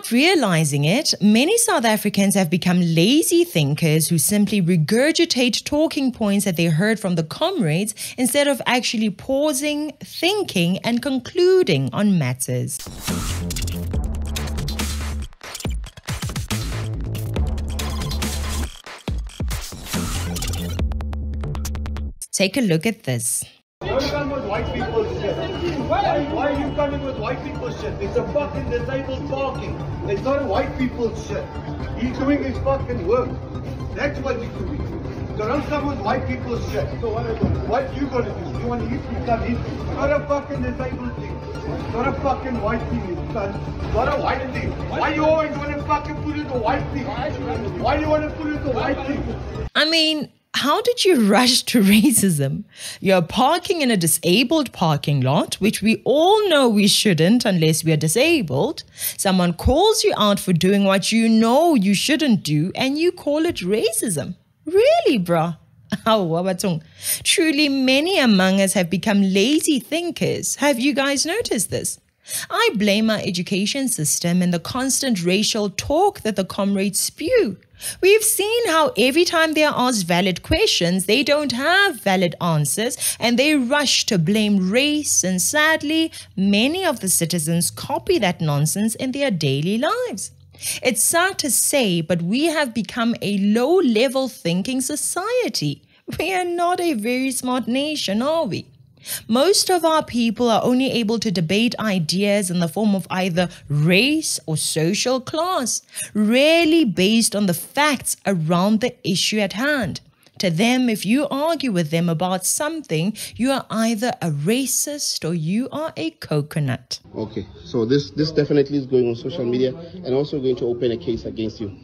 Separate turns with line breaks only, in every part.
Without realizing it, many South Africans have become lazy thinkers who simply regurgitate talking points that they heard from the comrades instead of actually pausing, thinking, and concluding on matters. Take a look at this.
Don't come with white people's shit. Why are you coming with white people's shit? It's a fucking disabled parking. It's not white people's shit. He's doing his fucking work. That's what he's doing. So don't come with white people's shit. So what you gonna do? You want to hit me, come hit me. It's not a fucking disabled thing. It's not a fucking white thing, it's not a white thing. Why you always want to fucking put it a white thing? Why do you want to put it a white thing?
I mean, how did you rush to racism? You're parking in a disabled parking lot, which we all know we shouldn't unless we are disabled. Someone calls you out for doing what you know you shouldn't do, and you call it racism. Really, bruh? Truly, many among us have become lazy thinkers. Have you guys noticed this? I blame our education system and the constant racial talk that the comrades spew. We've seen how every time they are asked valid questions, they don't have valid answers and they rush to blame race, and sadly, many of the citizens copy that nonsense in their daily lives. It's sad to say, but we have become a low-level thinking society. We are not a very smart nation, are we? Most of our people are only able to debate ideas in the form of either race or social class, rarely based on the facts around the issue at hand. To them, if you argue with them about something, you are either a racist or you are a coconut.
Okay, so this definitely is going on social media and also going to open a case against you.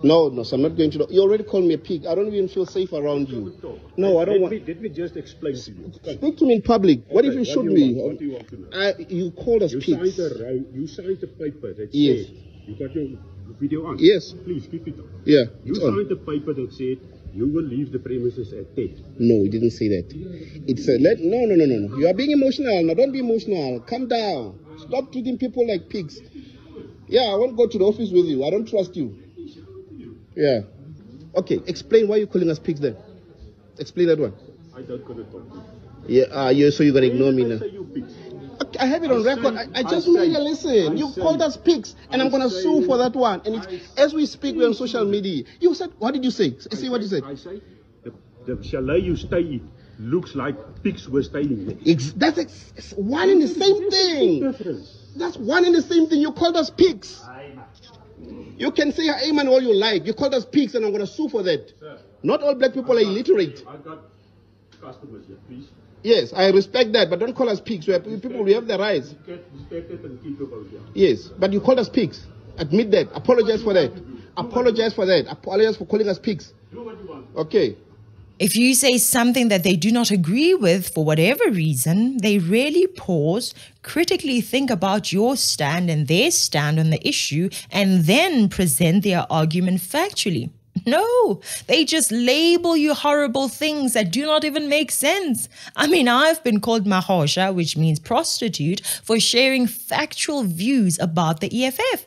No, so I'm not going to. You already called me a pig. I don't even feel safe around you. No, I don't want.
Let me just explain to you.
Speak to me in public.
Okay,
what if you shoot me?
What do you want to know?
You called us pigs.
You signed a paper that
yes.
said, you got your video on?
Yes.
Please keep it on.
Yeah.
You signed a paper that said you will leave the premises at 10.
No, we didn't say that. It said, no. You are being emotional. Now, don't be emotional. Calm down. Stop treating people like pigs. Yeah, I won't go to the office with you. I don't trust you. Yeah. Okay, explain why you're calling us pigs then. Explain that one.
I don't gonna talk to you.
Yeah, so you're gonna ignore me now.
Say you pigs.
Okay, I have it on record. I just made you listen. You called us pigs, and I'm gonna sue for that one. And as we speak, we're on social media. You said, what did you say? Say what you said.
I say, the chalet you stay in looks like pigs were staying in.
That's one and the same thing. That's one and the same thing. You called us pigs. You can say amen all you like. You called us pigs and I'm going to sue for that. Sir, not all black people are illiterate.
I got customers here, please.
Yes, I respect that, but don't call us pigs. We are people, we have the rights.
Respect it and keep about it.
Yes, but you called us pigs. Admit that. Apologize for that. Apologize for that. Apologize for calling us pigs.
Do what you want.
Okay.
If you say something that they do not agree with for whatever reason, they rarely pause, critically think about your stand and their stand on the issue, and then present their argument factually. No, they just label you horrible things that do not even make sense. I mean, I've been called mahosha, which means prostitute, for sharing factual views about the EFF.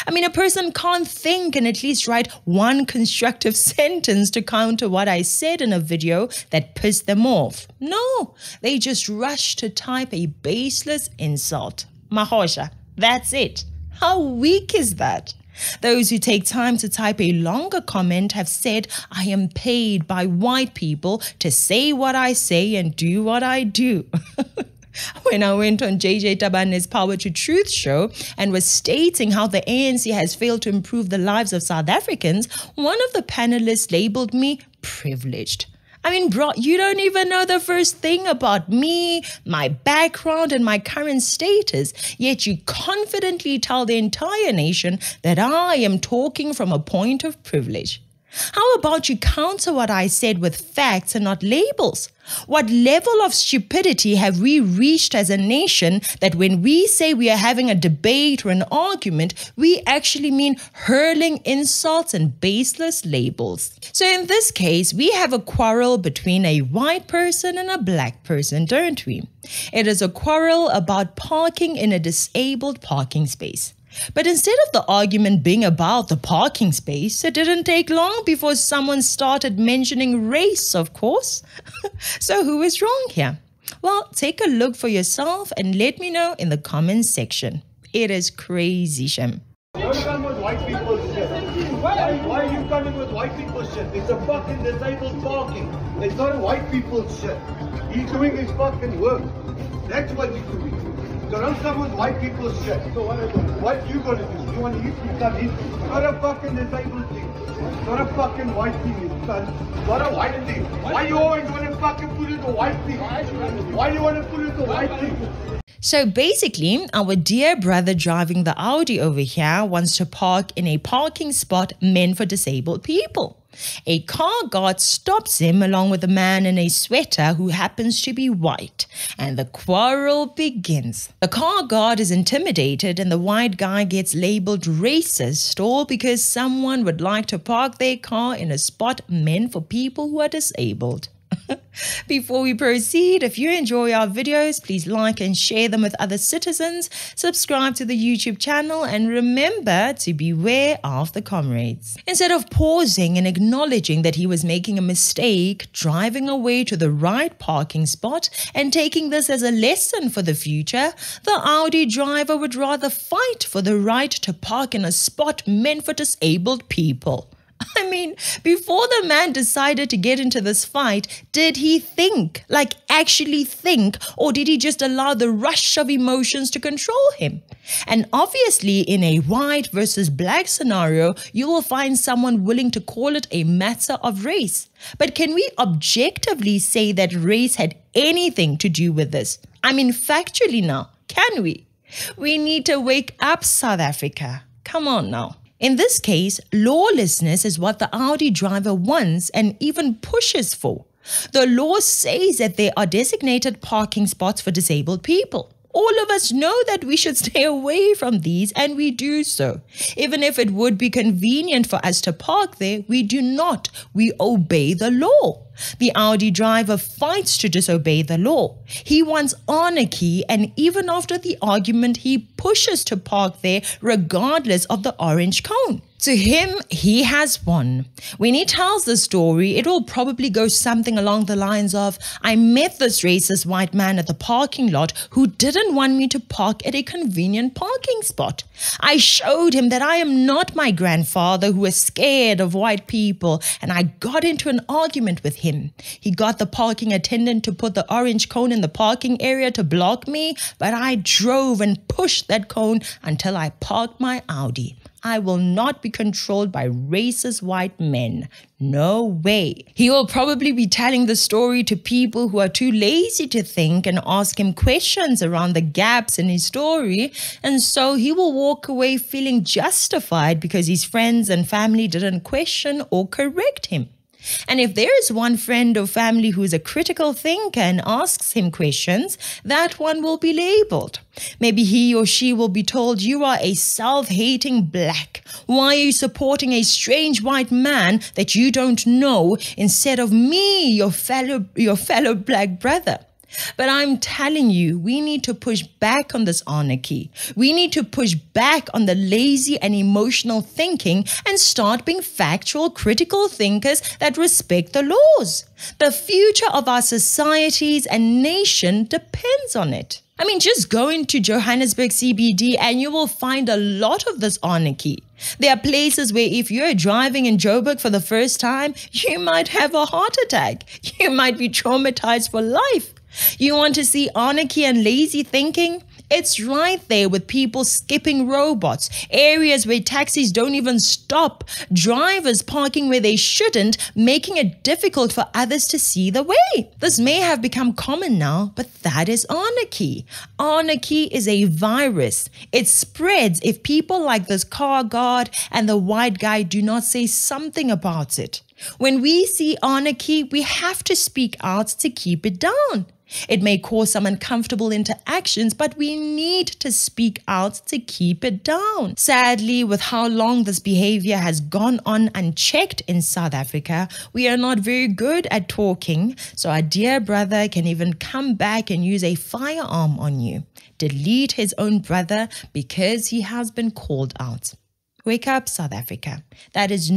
I mean, a person can't think and at least write one constructive sentence to counter what I said in a video that pissed them off. No, they just rush to type a baseless insult. Mahosha, that's it. How weak is that? Those who take time to type a longer comment have said, I am paid by white people to say what I say and do what I do. When I went on JJ Tabane's Power to Truth show and was stating how the ANC has failed to improve the lives of South Africans, one of the panelists labeled me privileged. I mean, bro, you don't even know the first thing about me, my background, and my current status, yet you confidently tell the entire nation that I am talking from a point of privilege. How about you counter what I said with facts and not labels? What level of stupidity have we reached as a nation that when we say we are having a debate or an argument, we actually mean hurling insults and baseless labels? So in this case, we have a quarrel between a white person and a black person, don't we? It is a quarrel about parking in a disabled parking space. But instead of the argument being about the parking space, it didn't take long before someone started mentioning race, of course. So who is wrong here? Well, take a look for yourself and let me know in the comments section. It is crazy, Shem.
Don't come with white people's shit. Why are you coming with white people's shit? It's a fucking disabled parking. It's not white people's shit. He's doing his fucking work. That's what he's doing. So don't come with white people's shit. So what you gonna do? You want to eat? You come in. It's not a fucking disabled thing. It's not a fucking white thing, you cunt. It's not a white thing. Why you always want to fucking put it a white thing? Why do you want to put it a white thing?
So basically, our dear brother driving the Audi over here wants to park in a parking spot meant for disabled people. A car guard stops him along with a man in a sweater who happens to be white, and the quarrel begins. The car guard is intimidated and the white guy gets labeled racist, all because someone would like to park their car in a spot meant for people who are disabled. Before we proceed, if you enjoy our videos, please like and share them with other citizens, subscribe to the YouTube channel, and remember to beware of the comrades. Instead of pausing and acknowledging that he was making a mistake, driving away to the right parking spot, and taking this as a lesson for the future, the Audi driver would rather fight for the right to park in a spot meant for disabled people. I mean, before the man decided to get into this fight, did he think, like actually think, or did he just allow the rush of emotions to control him? And obviously, in a white versus black scenario, you will find someone willing to call it a matter of race. But can we objectively say that race had anything to do with this? I mean, factually now, can we? We need to wake up, South Africa. Come on now. In this case, lawlessness is what the Audi driver wants and even pushes for. The law says that there are designated parking spots for disabled people. All of us know that we should stay away from these, and we do so. Even if it would be convenient for us to park there, we do not. We obey the law. The Audi driver fights to disobey the law. He wants anarchy, and even after the argument, he pushes to park there regardless of the orange cone. To him, he has won. When he tells the story, it will probably go something along the lines of, I met this racist white man at the parking lot who didn't want me to park at a convenient parking spot. I showed him that I am not my grandfather who is scared of white people, and I got into an argument with him. He got the parking attendant to put the orange cone in the parking area to block me, but I drove and pushed that cone until I parked my Audi. I will not be controlled by racist white men. No way. He will probably be telling the story to people who are too lazy to think and ask him questions around the gaps in his story, and so he will walk away feeling justified because his friends and family didn't question or correct him. And if there is one friend or family who is a critical thinker and asks him questions, that one will be labeled. Maybe he or she will be told, you are a self-hating black. Why are you supporting a strange white man that you don't know instead of me, your fellow black brother? But I'm telling you, we need to push back on this anarchy. We need to push back on the lazy and emotional thinking and start being factual, critical thinkers that respect the laws. The future of our societies and nation depends on it. I mean, just go into Johannesburg CBD and you will find a lot of this anarchy. There are places where if you're driving in Joburg for the first time, you might have a heart attack. You might be traumatized for life. You want to see anarchy and lazy thinking? It's right there with people skipping robots, areas where taxis don't even stop, drivers parking where they shouldn't, making it difficult for others to see the way. This may have become common now, but that is anarchy. Anarchy is a virus. It spreads if people like this car guard and the white guy do not say something about it. When we see anarchy, we have to speak out to keep it down. It may cause some uncomfortable interactions, but we need to speak out to keep it down. Sadly, with how long this behavior has gone on unchecked in South Africa, we are not very good at talking, so our dear brother can even come back and use a firearm on you, delete his own brother because he has been called out. Wake up, South Africa. That is